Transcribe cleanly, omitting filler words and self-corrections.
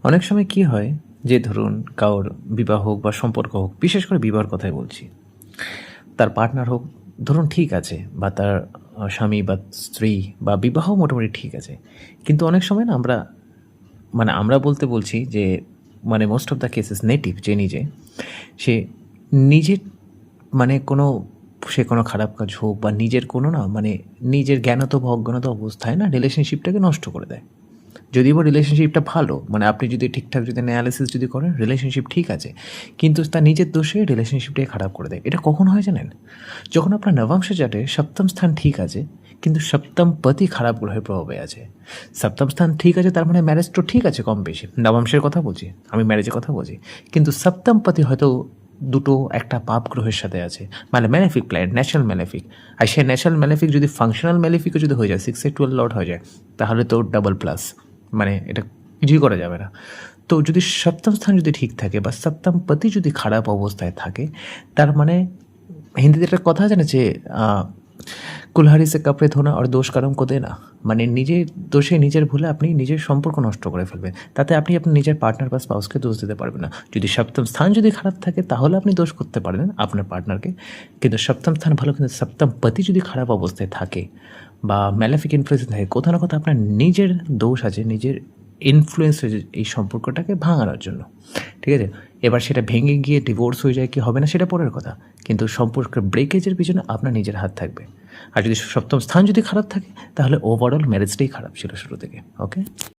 অনেক সময় কি হয় যে ধরুন কারোর বিবাহ হোক বা সম্পর্ক হোক, বিশেষ করে বিবাহের কথাই বলছি, তার পার্টনার হোক ধরুন ঠিক আছে, বা তার স্বামী বা স্ত্রী বা বিবাহ মোটামুটি ঠিক আছে, কিন্তু অনেক সময় না আমরা বলতে বলছি যে most of the cases native যে সে নিজের সে কোনো খারাপ কাজ হোক বা নিজের কোনো নিজের জ্ঞানত বা অজ্ঞানত অবস্থায় না রিলেশনশিপটাকে নষ্ট করে দেয়। যদিও বা রিলেশনশিপটা ভালো, আপনি যদি ঠিকঠাক যদি অ্যানালিসিস যদি করেন, রিলেশনশিপ ঠিক আছে, কিন্তু তার নিজের দোষে রিলেশনশিপটাকে খারাপ করে দেয়। এটা কখন হয় জানেন? যখন আপনার নবংশ চার্টে সপ্তম স্থান ঠিক আছে, কিন্তু সপ্তম পতি খারাপ গ্রহের প্রভাবে আছে। সপ্তম স্থান ঠিক আছে, তার ম্যারেজ তো ঠিক আছে কম বেশি, নবংশের কথা বলছি, আমি ম্যারেজের কথা বলছি, কিন্তু সপ্তম পতি হয়তো দুটো একটা পাপ গ্রহের সাথে আছে, ম্যালেফিক প্ল্যানেট, ন্যাচারাল ম্যালেফিক। আর সেই ন্যাচারাল ম্যালেফিক যদি ফাংশনাল ম্যালেফিকও যদি হয়ে যায়, 6/12 লর্ড হয়ে যায়, তাহলে তো ডাবল প্লাস, এটা কিছুই করা যাবে না। তো যদি সপ্তম স্থান যদি ঠিক থাকে বা সপ্তম পতি যদি খারাপ অবস্থায় থাকে, তার হিন্দিতে একটা কথা আছে না যে কুলহারি সে কাপড়ে ধোনা আর দোষ কারণ কো দেনা, নিজের দোষে নিজের ভুলে আপনি নিজের সম্পর্ক নষ্ট করে ফেলবেন, তাতে আপনি আপনার নিজের পার্টনার বা স্পাউসকে দোষ দিতে পারবেন না। যদি সপ্তম স্থান যদি খারাপ থাকে তাহলে আপনি দোষ করতে পারেন আপনার পার্টনারকে, কিন্তু সপ্তম স্থান ভালো, কিন্তু সপ্তম পতি যদি খারাপ অবস্থায় থাকে বা ম্যালেফিক ইনফ্লুয়েন্স থাকে, কোথাও না কোথাও আপনার নিজের দোষ আছে, নিজের ইনফ্লুয়েন্স হয়েছে এই সম্পর্কটাকে ভাঙানোর জন্য। ঠিক আছে, এবার সেটা ভেঙে গিয়ে ডিভোর্স হয়ে যায় কি হবে না সেটা পরের কথা, কিন্তু সম্পর্কের ব্রেকেজের পিছনে আপনার নিজের হাত থাকবে। আর যদি সপ্তম স্থান যদি খারাপ থাকে, তাহলে ওভারঅল ম্যারেজটাই খারাপ ছিল শুরু থেকে। ওকে।